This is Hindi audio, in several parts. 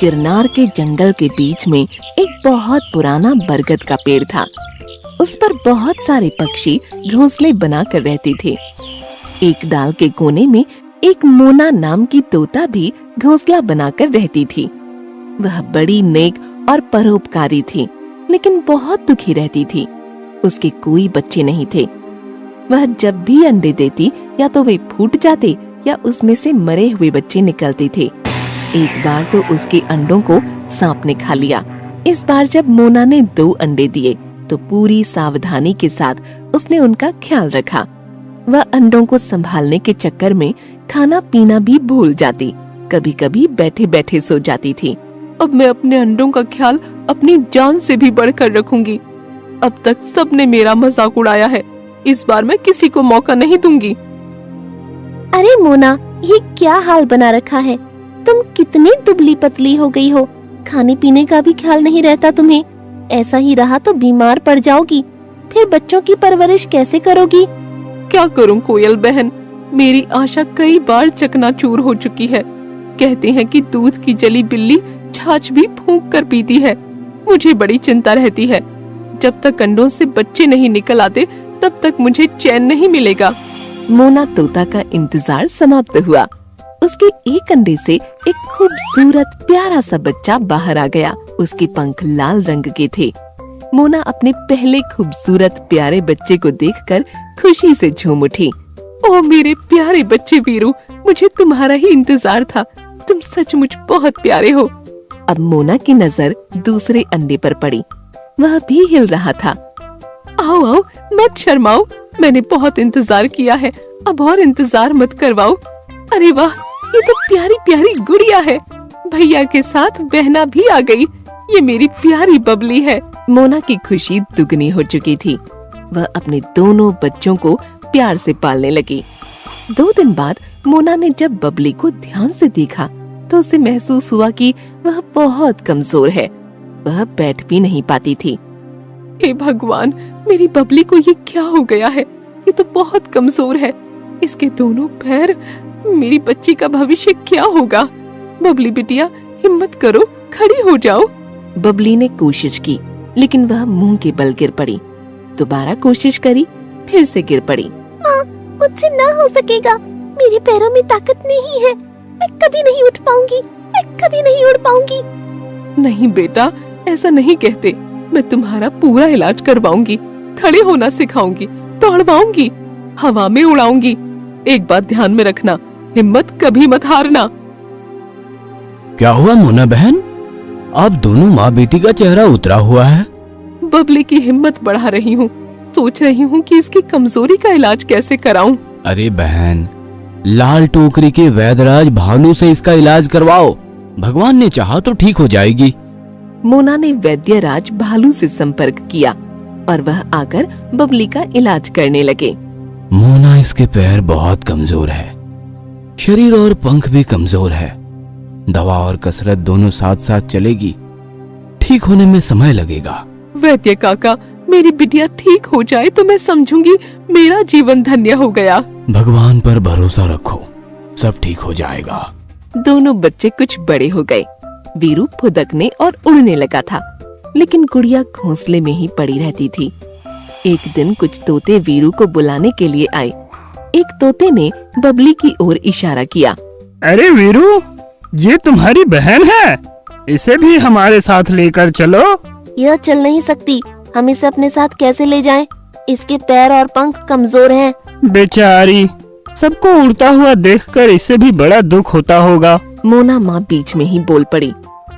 गिरनार के जंगल के बीच में एक बहुत पुराना बरगद का पेड़ था। उस पर बहुत सारे पक्षी घोंसले बनाकर रहते थे। एक डाल के कोने में एक मोना नाम की तोता भी घोंसला बनाकर रहती थी। वह बड़ी नेक और परोपकारी थी, लेकिन बहुत दुखी रहती थी। उसके कोई बच्चे नहीं थे। वह जब भी अंडे देती या तो वे फूट जाते या उसमें से मरे हुए बच्चे निकलते थे। एक बार तो उसके अंडों को सांप ने खा लिया। इस बार जब मोना ने 2 अंडे दिए तो पूरी सावधानी के साथ उसने उनका ख्याल रखा। वह अंडों को संभालने के चक्कर में खाना पीना भी भूल जाती। कभी कभी बैठे बैठे सो जाती थी। अब मैं अपने अंडों का ख्याल अपनी जान से भी बढ़कर रखूंगी। अब तक सबने मेरा मजाक उड़ाया है, इस बार मैं किसी को मौका नहीं दूंगी। अरे मोना, ये क्या हाल बना रखा है? तुम कितनी दुबली पतली हो गई हो। खाने पीने का भी ख्याल नहीं रहता तुम्हें। ऐसा ही रहा तो बीमार पड़ जाओगी। फिर बच्चों की परवरिश कैसे करोगी? क्या करूं कोयल बहन, मेरी आशा कई बार चकनाचूर हो चुकी है। कहते हैं कि दूध की जली बिल्ली छाछ भी फूंक कर पीती है। मुझे बड़ी चिंता रहती है। जब तक अंडों से बच्चे नहीं निकल आते तब तक मुझे चैन नहीं मिलेगा। मोना तोता का इंतजार समाप्त हुआ। उसके एक अंडे से एक खूबसूरत प्यारा सा बच्चा बाहर आ गया। उसके पंख लाल रंग के थे। मोना अपने पहले खूबसूरत प्यारे बच्चे को देखकर खुशी से झूम उठी। ओह मेरे प्यारे बच्चे वीरू, मुझे तुम्हारा ही इंतजार था। तुम सचमुच बहुत प्यारे हो। अब मोना की नजर दूसरे अंडे पर पड़ी। वह भी हिल रहा था। आओ आओ, मत शर्माओ, मैंने बहुत इंतजार किया है। अब और इंतजार मत करवाओ। अरे वाह, ये तो प्यारी प्यारी गुड़िया है। भैया के साथ बहना भी आ गई। ये मेरी प्यारी बबली है। मोना की खुशी दुगनी हो चुकी थी। वह अपने दोनों बच्चों को प्यार से पालने लगी। 2 दिन बाद मोना ने जब बबली को ध्यान से देखा तो उसे महसूस हुआ कि वह बहुत कमजोर है। वह बैठ भी नहीं पाती थी। हे भगवान, मेरी बबली को ये क्या हो गया है? ये तो बहुत कमजोर है। इसके दोनों पैर, मेरी बच्ची का भविष्य क्या होगा? बबली बिटिया, हिम्मत करो, खड़ी हो जाओ। बबली ने कोशिश की, लेकिन वह मुंह के बल गिर पड़ी। दोबारा कोशिश करी, फिर से गिर पड़ी। माँ, मुझसे ना हो सकेगा। मेरे पैरों में ताकत नहीं है। मैं कभी नहीं उठ पाऊंगी। मैं कभी नहीं उड़ पाऊंगी। नहीं बेटा, ऐसा नहीं कहते। मैं तुम्हारा पूरा इलाज करवाऊंगी, खड़े होना सिखाऊंगी, दौड़वाऊंगी, हवा में उड़ाऊंगी। एक बात ध्यान में रखना, हिम्मत कभी मत हारना। क्या हुआ मोना बहन? आप दोनों माँ बेटी का चेहरा उतरा हुआ है। बबली की हिम्मत बढ़ा रही हूँ। सोच रही हूँ कि इसकी कमजोरी का इलाज कैसे कराऊं। अरे बहन, लाल टोकरी के वैद्यराज भालू से इसका इलाज करवाओ। भगवान ने चाहा तो ठीक हो जाएगी। मोना ने वैद्यराज भालू से संपर्क किया और वह आकर बबली का इलाज करने लगे। मोना, इसके पैर बहुत कमजोर है, शरीर और पंख भी कमजोर है। दवा और कसरत दोनों साथ साथ चलेगी। ठीक होने में समय लगेगा। वैद्य काका, मेरी बिटिया ठीक हो जाए तो मैं समझूंगी मेरा जीवन धन्य हो गया। भगवान पर भरोसा रखो, सब ठीक हो जाएगा। दोनों बच्चे कुछ बड़े हो गए। वीरू फुदकने और उड़ने लगा था, लेकिन गुड़िया घोंसले में ही पड़ी रहती थी। एक दिन कुछ तोते वीरू को बुलाने के लिए आए। एक तोते ने बबली की ओर इशारा किया। अरे वीरू, ये तुम्हारी बहन है, इसे भी हमारे साथ लेकर चलो। यह चल नहीं सकती। हम इसे अपने साथ कैसे ले जाएं? इसके पैर और पंख कमजोर हैं। बेचारी, सबको उड़ता हुआ देखकर इसे भी बड़ा दुख होता होगा। मोना माँ बीच में ही बोल पड़ी।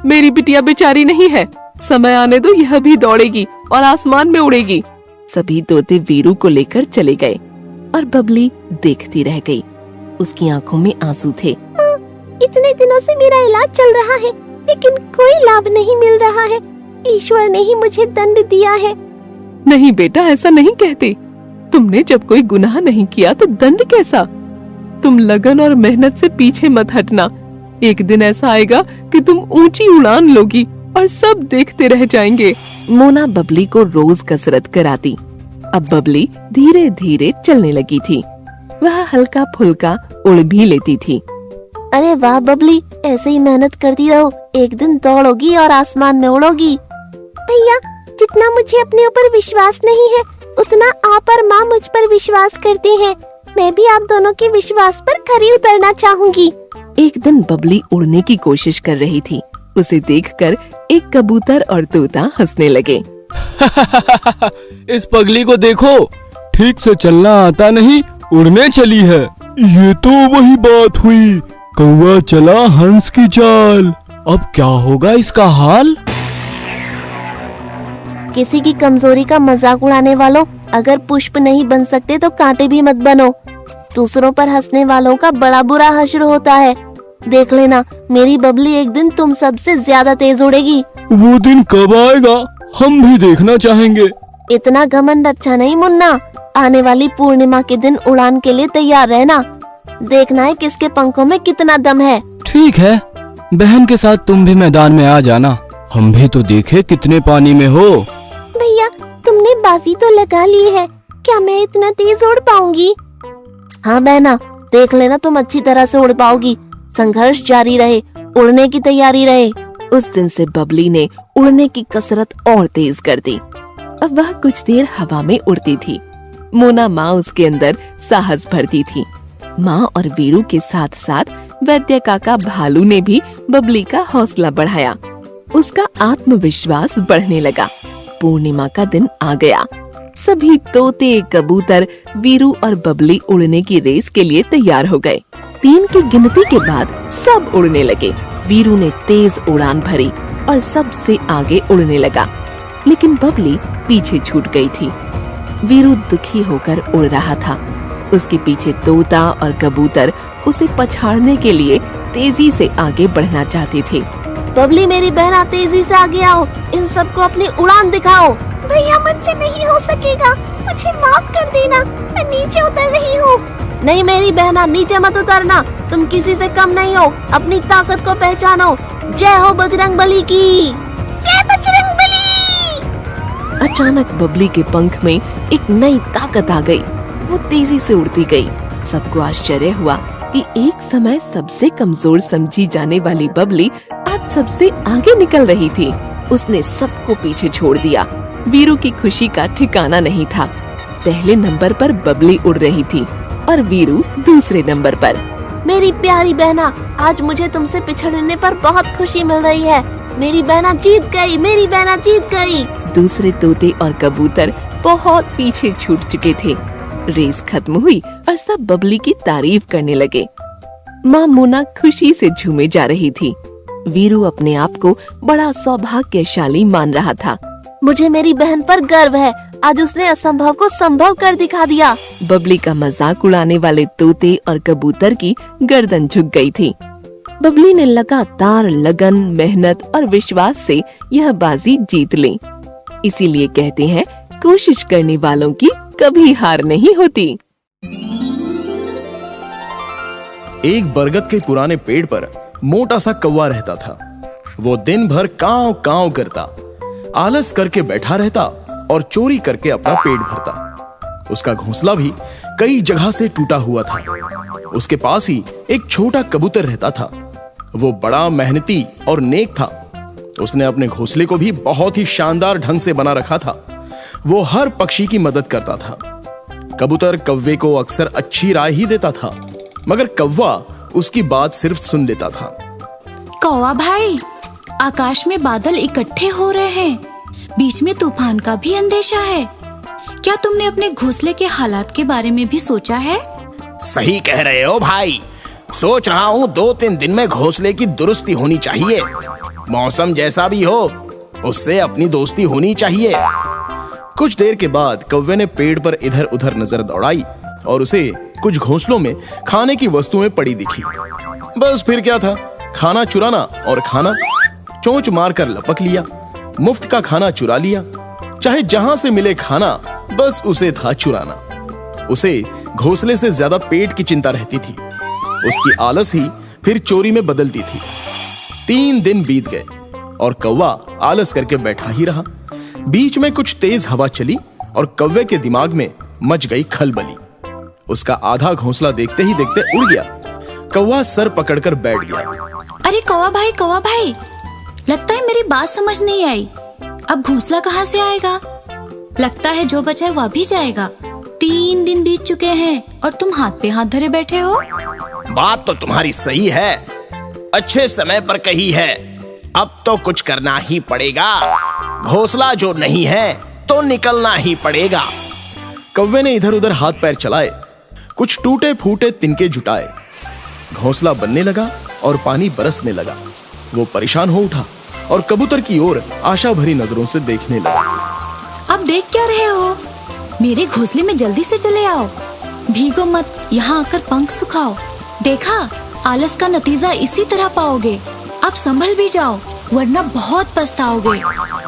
मेरी बिटिया बेचारी नहीं है। समय आने दो, यह भी दौड़ेगी और आसमान में उड़ेगी। सभी तोते वीरू को लेकर चले गए और बबली देखती रह गई। उसकी आंखों में आंसू थे। माँ, इतने दिनों से मेरा इलाज चल रहा है, लेकिन कोई लाभ नहीं मिल रहा है। ईश्वर ने ही मुझे दंड दिया है। नहीं बेटा, ऐसा नहीं कहते। तुमने जब कोई गुनाह नहीं किया तो दंड कैसा? तुम लगन और मेहनत से पीछे मत हटना। एक दिन ऐसा आएगा कि तुम ऊंची उड़ान लोगी और सब देखते रह जाएंगे। मोना बबली को रोज कसरत कराती। अब बबली धीरे धीरे चलने लगी थी। वह हल्का फुल्का उड़ भी लेती थी। अरे वाह बबली, ऐसे ही मेहनत करती रहो, एक दिन दौड़ोगी और आसमान में उड़ोगी। भैया, जितना मुझे अपने ऊपर विश्वास नहीं है, उतना आप और माँ मुझ पर विश्वास करते हैं। मैं भी आप दोनों के विश्वास पर खरी उतरना चाहूंगी। एक दिन बबली उड़ने की कोशिश कर रही थी। उसे देखकर एक कबूतर और तोता हंसने लगे। इस पगली को देखो, ठीक से चलना आता नहीं, उड़ने चली है। ये तो वही बात हुई, कौवा चला हंस की चाल। अब क्या होगा इसका हाल? किसी की कमजोरी का मजाक उड़ाने वालों, अगर पुष्प नहीं बन सकते तो कांटे भी मत बनो। दूसरों पर हंसने वालों का बड़ा बुरा हश्र होता है। देख लेना, मेरी बबली एक दिन तुम सबसे ज्यादा तेज उड़ेगी। वो दिन कब आएगा, हम भी देखना चाहेंगे। इतना घमंड अच्छा नहीं मुन्ना। आने वाली पूर्णिमा के दिन उड़ान के लिए तैयार रहना। देखना है किसके पंखों में कितना दम है। ठीक है, बहन के साथ तुम भी मैदान में आ जाना, हम भी तो देखे कितने पानी में हो। भैया, तुमने बाजी तो लगा ली है, क्या मैं इतना तेज उड़ पाऊंगी? हाँ बहना, देख लेना तुम अच्छी तरह से उड़ पाओगी। संघर्ष जारी रहे, उड़ने की तैयारी रहे। उस दिन से बबली ने उड़ने की कसरत और तेज कर दी। अब वह कुछ देर हवा में उड़ती थी। मोना माँ उसके अंदर साहस भरती थी। माँ और वीरू के साथ साथ वैद्य काका भालू ने भी बबली का हौसला बढ़ाया। उसका आत्मविश्वास बढ़ने लगा। पूर्णिमा का दिन आ गया। सभी तोते, कबूतर, वीरू और बबली उड़ने की रेस के लिए तैयार हो गए। 3 की गिनती के बाद सब उड़ने लगे। वीरू ने तेज उड़ान भरी और सबसे आगे उड़ने लगा, लेकिन बबली पीछे छूट गई थी। वीरू दुखी होकर उड़ रहा था। उसके पीछे तोता और कबूतर उसे पछाड़ने के लिए तेजी से आगे बढ़ना चाहते थे। बबली मेरी बहना, तेजी से आगे आओ, इन सबको अपनी उड़ान दिखाओ। भैया, मुझसे नहीं हो सकेगा, मुझे माफ कर देना, मैं नीचे उतर रही हूँ। नहीं मेरी बहना, नीचे मत उतरना, तुम किसी से कम नहीं हो, अपनी ताकत को पहचानो। जय हो बजरंगबली की। जय बजरंगबली। अचानक बबली के पंख में एक नई ताकत आ गई। वो तेजी से उड़ती गई। सबको आश्चर्य हुआ कि एक समय सबसे कमजोर समझी जाने वाली बबली आज सबसे आगे निकल रही थी। उसने सबको पीछे छोड़ दिया। वीरू की खुशी का ठिकाना नहीं था। पहले नंबर पर बबली उड़ रही थी और वीरू दूसरे नंबर पर। मेरी प्यारी बहना, आज मुझे तुमसे पिछड़ने पर बहुत खुशी मिल रही है। मेरी बहना जीत गई, मेरी बहना जीत गई। दूसरे तोते और कबूतर बहुत पीछे छूट चुके थे। रेस खत्म हुई और सब बबली की तारीफ करने लगे। माँ मोना खुशी से झूमे जा रही थी। वीरू अपने आप को बड़ा सौभाग्यशाली मान रहा था। मुझे मेरी बहन पर गर्व है, आज उसने असंभव को संभव कर दिखा दिया। बबली का मजाक उड़ाने वाले तोते और कबूतर की गर्दन झुक गई थी। बबली ने लगातार लगन, मेहनत और विश्वास से यह बाजी जीत ली। इसीलिए कहते हैं, कोशिश करने वालों की कभी हार नहीं होती। एक बरगद के पुराने पेड़ पर मोटा सा कौवा रहता था। वो दिन भर कांव कांव करता, आलस करके बैठा रहता और चोरी करके अपना पेट भरता। उसका घोंसला भी कई जगह से टूटा हुआ था। उसके पास ही एक छोटा कबूतर रहता था। वो बड़ा मेहनती और नेक था। उसने अपने घोंसले को भी बहुत ही शानदार ढंग से बना रखा था। वो हर पक्षी की मदद करता था। कबूतर कौवे को अक्सर अच्छी राय ही देता था, मगर कौवा उसकी बात सिर्फ सुन लेता था। कौवा भाई, आकाश में बादल इकट्ठे हो रहे हैं, बीच में तूफान का भी अंदेशा है। क्या तुमने अपने घोंसले के हालात के बारे में भी सोचा है? सही कह रहे हो भाई, सोच रहा हूँ 2-3 दिन में घोंसले की दुरुस्ती होनी चाहिए। मौसम जैसा भी हो, उससे अपनी दोस्ती होनी चाहिए। कुछ देर के बाद कौवे ने पेड़ पर इधर उधर नजर दौड़ाई और उसे कुछ घोंसलों में खाने की वस्तुएं पड़ी दिखी। बस फिर क्या था, खाना चुराना और खाना। चोंच मारकर लपक लिया, मुफ्त का खाना चुरा लिया। चाहे जहां से मिले खाना, बस उसे था चुराना। उसे घोंसले से ज्यादा पेट की चिंता रहती थी। उसकी आलस ही फिर चोरी में बदलती थी। 3 दिन बीत गए और कौवा आलस करके बैठा ही रहा। बीच में कुछ तेज हवा चली और कौवे के दिमाग में मच गई खलबली। उसका आधा घोंसला देखते ही देखते उड़ गया। कौवा सर पकड़कर बैठ गया। अरे कौवा भाई, लगता है मेरी बात समझ नहीं आई। अब घोंसला कहाँ से आएगा? लगता है जो बचा है वह भी जाएगा। 3 दिन बीत चुके हैं और तुम हाथ पे हाथ धरे बैठे हो। बात तो तुम्हारी सही है, अच्छे समय पर कही है। अब तो कुछ करना ही पड़ेगा। घोंसला जो नहीं है तो निकलना ही पड़ेगा। कौवे ने इधर उधर हाथ पैर चलाए, कुछ टूटे फूटे तिनके जुटाए। घोंसला बनने लगा और पानी बरसने लगा। वो परेशान हो उठा और कबूतर की ओर आशा भरी नजरों से देखने लगा। अब देख क्या रहे हो? मेरे घोंसले में जल्दी से चले आओ। भीगो मत, यहाँ आकर पंख सुखाओ। देखा, आलस का नतीजा इसी तरह पाओगे। अब संभल भी जाओ वरना बहुत पछताओगे।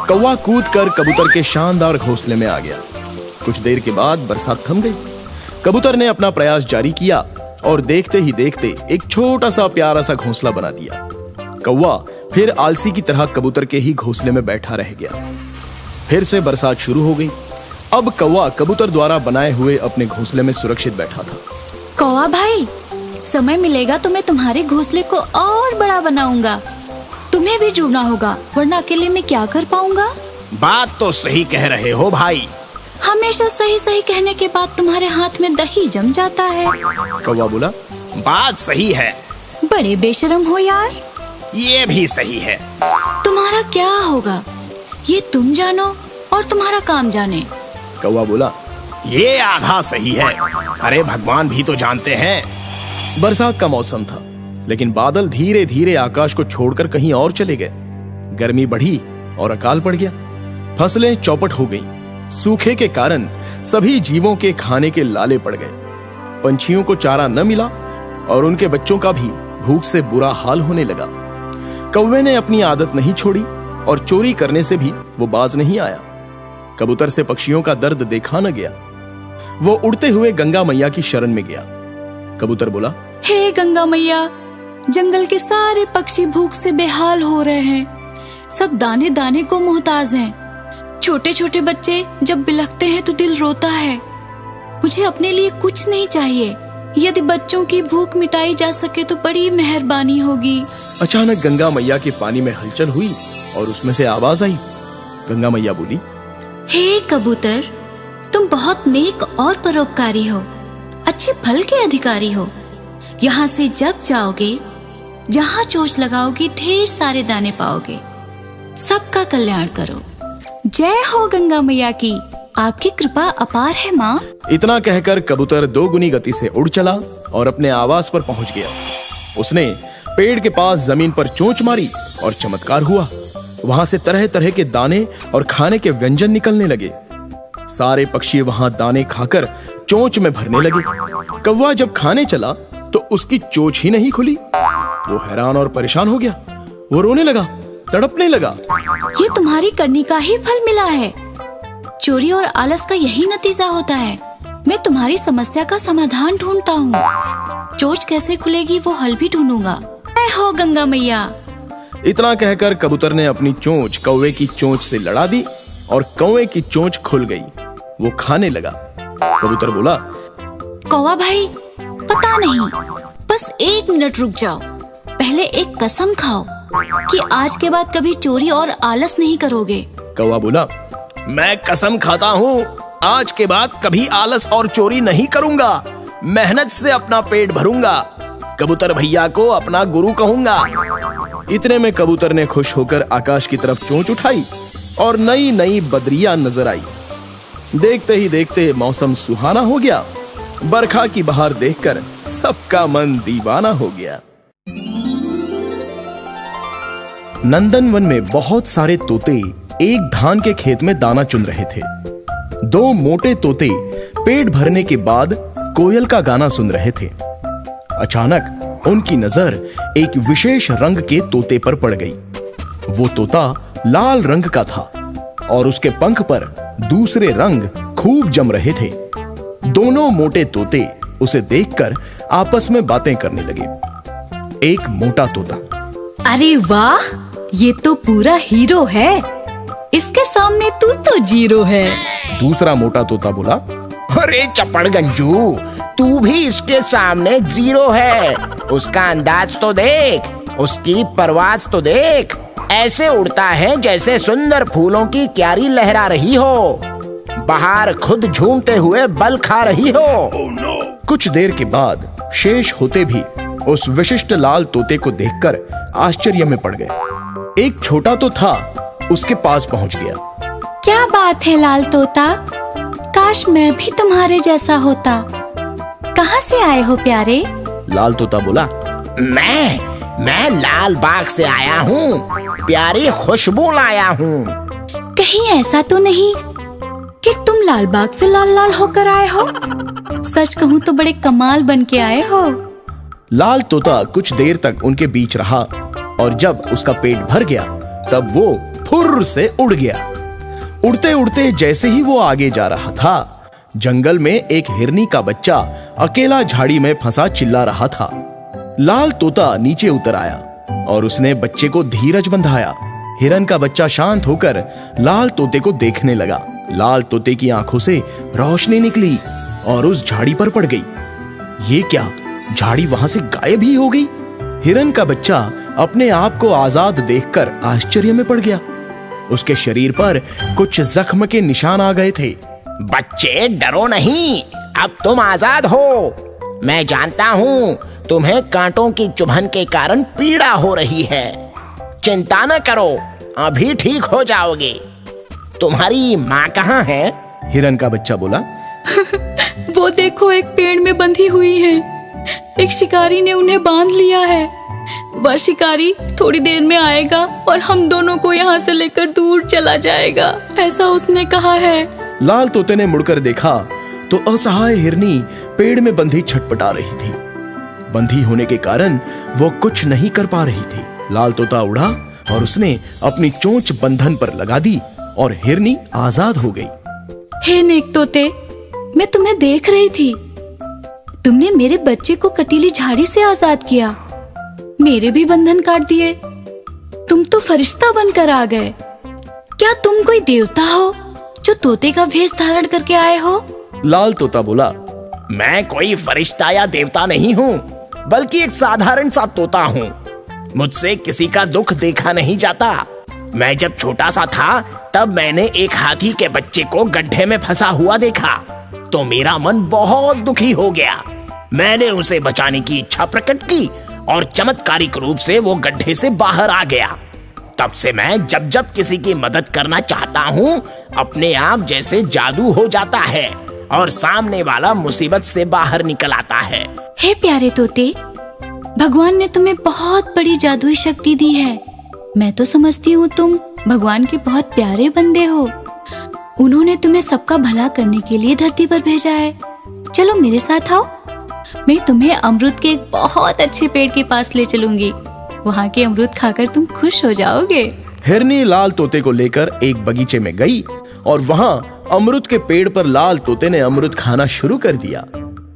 कौवा कूदकर कबूतर के शानदार घोंसले में आ गया। कुछ देर के बाद बरसात थम गई। कबूतर ने अपना प्रयास जारी किया और देखते ही देखते एक छोटा सा प्यारा सा घोंसला बना दिया। कौवा फिर आलसी की तरह कबूतर के ही घोंसले में बैठा रह गया। फिर से बरसात शुरू हो गई। अब कौवा कबूतर द्वारा बनाए हुए अपने घोंसले में सुरक्षित बैठा था। कौवा भाई, समय मिलेगा तो मैं तुम्हारे घोंसले को और बड़ा बनाऊंगा। तुम्हें भी जुड़ना होगा वरना अकेले में क्या कर पाऊंगा। बात तो सही कह रहे हो भाई। हमेशा सही सही कहने के बाद तुम्हारे हाथ में दही जम जाता है। कौवा बोला, बात सही है। बड़े बेशरम हो यार। ये भी सही है। तुम्हारा क्या होगा ये तुम जानो और तुम्हारा काम जाने। कौवा बोला, ये आधा सही है। अरे भगवान भी तो जानते हैं। बरसात का मौसम था, लेकिन बादल धीरे धीरे आकाश को छोड़कर कहीं और चले गए। गर्मी बढ़ी और अकाल पड़ गया। फसलें चौपट हो गईं। सूखे के कारण सभी जीवों के खाने के लाले पड़ गए। पंछियों को चारा न मिला और उनके बच्चों का भी भूख से बुरा हाल होने लगा। कौवे ने अपनी आदत नहीं छोड़ी और चोरी करने से भी वो बाज नहीं आया। कबूतर से पक्षियों का दर्द देखा न गया। वो उड़ते हुए गंगा मैया की शरण में गया। कबूतर बोला, हे गंगा मैया, जंगल के सारे पक्षी भूख से बेहाल हो रहे हैं। सब दाने दाने को मोहताज हैं। छोटे छोटे बच्चे जब बिलखते हैं तो दिल रोता है। मुझे अपने लिए कुछ नहीं चाहिए। यदि बच्चों की भूख मिटाई जा सके तो बड़ी मेहरबानी होगी। अचानक गंगा मैया के पानी में हलचल हुई और उसमें से आवाज आई। गंगा मैया बोली, हे कबूतर, तुम बहुत नेक और परोपकारी हो, अच्छे फल के अधिकारी हो। यहाँ से जब जाओगे, जहाँ चोंच लगाओगे ढेर सारे दाने पाओगे। सबका कल्याण करो। जय हो गंगा मैया की, आपकी कृपा अपार है माँ। इतना कहकर कबूतर 2 गुनी गति से उड़ चला और अपने आवास पर पहुंच गया। उसने पेड़ के पास जमीन पर चोंच मारी और चमत्कार हुआ। वहां से तरह तरह के दाने और खाने के व्यंजन निकलने लगे। सारे पक्षी वहां दाने खाकर चोंच में भरने लगे। कौवा जब खाने चला तो उसकी चोंच ही नहीं खुली। वो हैरान और परेशान हो गया। वो रोने लगा, तड़पने लगा। ये तुम्हारी करनी का ही फल मिला है। चोरी और आलस का यही नतीजा होता है। मैं तुम्हारी समस्या का समाधान ढूंढता हूँ। चोंच कैसे खुलेगी वो हल भी ढूंढूंगा। जय हो गंगा मैया। इतना कहकर कबूतर ने अपनी चोंच कौवे की चोंच से लड़ा दी और कौवे की चोंच खुल गई। वो खाने लगा। कबूतर बोला, कौवा भाई, पता नहीं, बस 1 मिनट रुक जाओ। पहले एक कसम खाओ कि आज के बाद कभी चोरी और आलस नहीं करोगे। कौवा बोला, मैं कसम खाता हूँ, आज के बाद कभी आलस और चोरी नहीं करूंगा। मेहनत से अपना पेट भरूंगा। कबूतर भैया को अपना गुरु कहूंगा। इतने में कबूतर ने खुश होकर आकाश की तरफ चोंच उठाई और नई नई बदरियां नजर आई। देखते ही देखते मौसम सुहाना हो गया। बरखा की बहार देखकर सबका मन दीवाना हो गया। नंदनवन में बहुत सारे तोते एक धान के खेत में दाना चुन रहे थे। 2 मोटे तोते पेट भरने के बाद कोयल का गाना सुन रहे थे। अचानक उनकी नजर एक विशेष रंग के तोते पर पड़ गई। वो तोता लाल रंग का था और उसके पंख पर दूसरे रंग खूब जम रहे थे। दोनों मोटे तोते उसे देखकर आपस में बातें करने लगे। एक मोटा तोता, अरे वाह, ये तो पूरा हीरो है। इसके सामने तू तो जीरो है। दूसरा मोटा तोता बोला, अरे चपड़ गंजू, तू भी इसके सामने जीरो है। उसका अंदाज तो देख, उसकी परवाज तो देख, ऐसे उड़ता है जैसे सुंदर फूलों की क्यारी लहरा रही हो, बाहर खुद झूमते हुए बल खा रही हो। कुछ देर के बाद शेष होते भी उस विशिष्ट लाल तोते को देखकर आश्चर्य में पड़ गए। एक छोटा तो था, उसके पास पहुंच गया। क्या बात है लाल तोता, काश मैं भी तुम्हारे जैसा होता। कहाँ से आए हो प्यारे? लाल तोता बोला, मैं लाल बाग से आया हूँ, प्यारी खुशबू लाया हूँ। कहीं ऐसा तो नहीं कि तुम लाल बाग से लाल लाल होकर आए हो? सच कहूँ तो बड़े कमाल बन के आए हो। लाल तोता कुछ देर तक उनके बीच रहा और जब उसका पेट भर गया तब वो फुर्र से उड़ गया। उड़ते उड़ते जैसे ही वो आगे जा रहा था, जंगल में एक हिरनी का बच्चा अकेला झाड़ी में फंसा चिल्ला रहा था। लाल तोता नीचे उतर आया और उसने बच्चे को धीरज बंधाया। हिरन का बच्चा शांत होकर लाल तोते को देखने लगा। लाल तोते की आंखों से रोशनी निकली और उस झाड़ी पर पड़ गई। ये क्या, झाड़ी वहां से गायब ही हो गई। हिरन का बच्चा अपने आप को आजाद देखकर आश्चर्य में पड़ गया। उसके शरीर पर कुछ जख्म के निशान आ गए थे। बच्चे डरो नहीं, अब तुम आजाद हो। मैं जानता हूँ तुम्हें कांटों की चुभन के कारण पीड़ा हो रही है। चिंता न करो, अभी ठीक हो जाओगे। तुम्हारी माँ कहाँ है? हिरन का बच्चा बोला, वो देखो एक पेड़ में बंधी हुई है। एक शिकारी ने उन्हें बांध लिया है। वह शिकारी थोड़ी देर में आएगा और हम दोनों को यहाँ से लेकर दूर चला जाएगा, ऐसा उसने कहा है। लाल तोते ने मुड़कर देखा तो असहाय हिरनी पेड़ में बंधी छटपटा रही थी। बंधी होने के कारण वो कुछ नहीं कर पा रही थी। लाल तोता उड़ा और उसने अपनी चोंच बंधन पर लगा दी और हिरनी आजाद हो गई। हे नेक तोते, मैं तुम्हें देख रही थी। तुमने मेरे बच्चे को कटीली झाड़ी से आजाद किया, मेरे भी बंधन काट दिए। तुम तो फरिश्ता बनकर आ गए। क्या तुम कोई देवता हो जो तोते का भेष धारण करके आए हो? लाल तोता बोला, मैं कोई फरिश्ता या देवता नहीं हूँ, बल्कि एक साधारण सा तोता हूँ। मुझसे किसी का दुख देखा नहीं जाता। मैं जब छोटा सा था तब मैंने एक हाथी के बच्चे को गड्ढे में फंसा हुआ देखा तो मेरा मन बहुत दुखी हो गया। मैंने उसे बचाने की इच्छा प्रकट की और चमत्कारिक रूप से वो गड्ढे से बाहर आ गया। तब से मैं जब जब किसी की मदद करना चाहता हूँ, अपने आप जैसे जादू हो जाता है और सामने वाला मुसीबत से बाहर निकल आता है। हे प्यारे तोते, भगवान ने तुम्हें बहुत बड़ी जादुई शक्ति दी है। मैं तो समझती हूँ तुम भगवान के बहुत प्यारे बंदे हो। उन्होंने तुम्हें सबका भला करने के लिए धरती पर भेजा है। चलो मेरे साथ आओ, मैं तुम्हें अमरूद के एक बहुत अच्छे पेड़ के पास ले चलूंगी। वहाँ के अमरूद खाकर तुम खुश हो जाओगे। हिरनी लाल तोते को लेकर एक बगीचे में गई और वहाँ अमरूद के पेड़ पर लाल तोते ने अमरूद खाना शुरू कर दिया।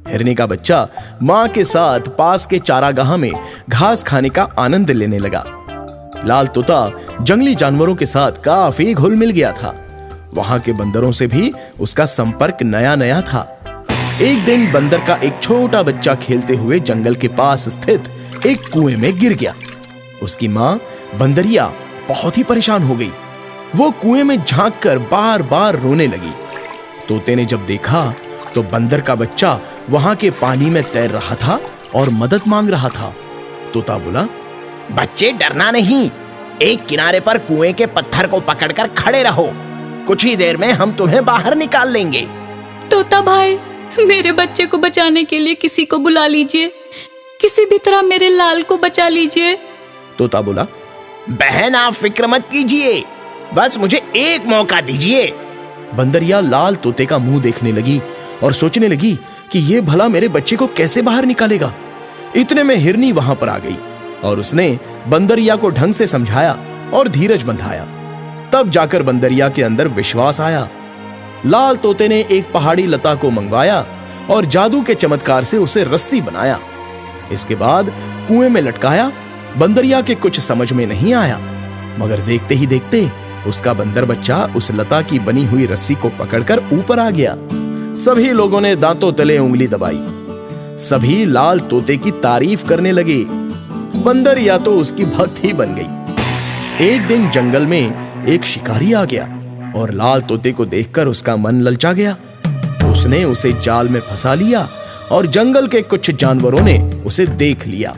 हिरनी का बच्चा माँ के साथ पास के चारागाह में घास खाने का आनंद लेने लगा। लाल तोता जंगली जानवरों के साथ काफी घुल मिल गया था। वहां के बंदरों से भी उसका संपर्क नया नया था। एक दिन बंदर का एक छोटा बच्चा खेलते हुए जंगल के पास स्थित एक कुएं में गिर गया। उसकी माँ बंदरिया बहुत ही परेशान हो गई। वो कुएं में झांककर बार बार रोने लगी। तोते ने जब देखा तो बंदर का बच्चा वहां के पानी में तैर रहा था और मदद मांग रहा था। तोता बोला, बच्चे डरना नहीं, एक किनारे पर कुएं के पत्थर को पकड़कर खड़े रहो। कुछ ही देर में हम तुम्हें बाहर निकाल लेंगे। तोता भाई, मेरे बच्चे को बचाने के लिए किसी को बुला लीजिए। किसी भी तरह मेरे लाल को बचा लीजिए। तोता बोला, बहन आप फिक्र मत कीजिए, बस मुझे एक मौका दीजिए। बंदरिया लाल तोते का मुंह देखने लगी और सोचने लगी कि ये भला मेरे बच्चे को कैसे बाहर निकालेगा। इतने में हिरनी वहां पर आ गई और उसने बंदरिया को ढंग से समझाया और धीरज बंधाया। तब जाकर बंदरिया के अंदर विश्वास आया। लाल तोते ने एक पहाड़ी लता को मंगवाया और जादू के चमत्कार से उसे रस्सी बनाया। इसके बाद कुएं में लटकाया। बंदरिया के कुछ समझ में नहीं आया, मगर देखते ही देखते उसका बंदर बच्चा उस लता की बनी हुई रस्सी को पकड़कर ऊपर आ गया। सभी लोगों ने दांतों तले उंगली दबाई। सभी लाल तोते की तारीफ करने लगे। बंदर या तो उसकी भक्त ही बन गई। एक दिन जंगल में एक शिकारी आ गया और लाल तोते को देखकर उसका मन ललचा गया। उसने उसे जाल में फंसा लिया और जंगल के कुछ जानवरों ने उसे देख लिया।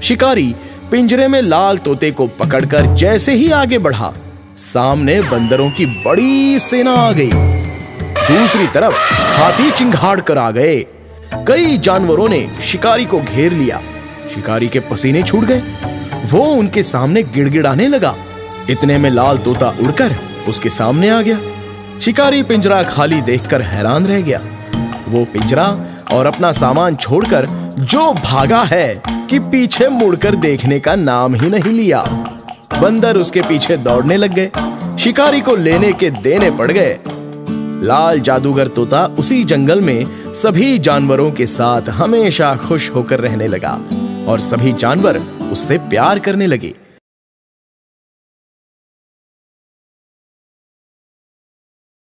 शिकारी पिंजरे में लाल तोते को पकड़कर जैसे ही आगे बढ़ा, सामने बंदरों की बड़ी सेना आ गई। दूसरी तरफ हाथी चिंगाड़ कर आ गए। कई जानवरों ने शिकारी को घेर लिया। शिकारी के पसीने छूट गए। वो उनके सामने गिड़गिड़ाने लगा। इतने में लाल तोता उड़कर उसके सामने आ गया। शिकारी पिंजरा खाली देखकर हैरान रह गया। वो पिंजरा और अपना सामान छोड़कर जो भागा है कि पीछे मुड़कर देखने का नाम ही नहीं लिया। बंदर उसके पीछे दौड़ने लग गए। शिकारी को लेने के देने पड़ गए। लाल जादूगर तोता उसी जंगल में सभी जानवरों के साथ हमेशा खुश होकर रहने लगा और सभी जानवर उससे प्यार करने लगे।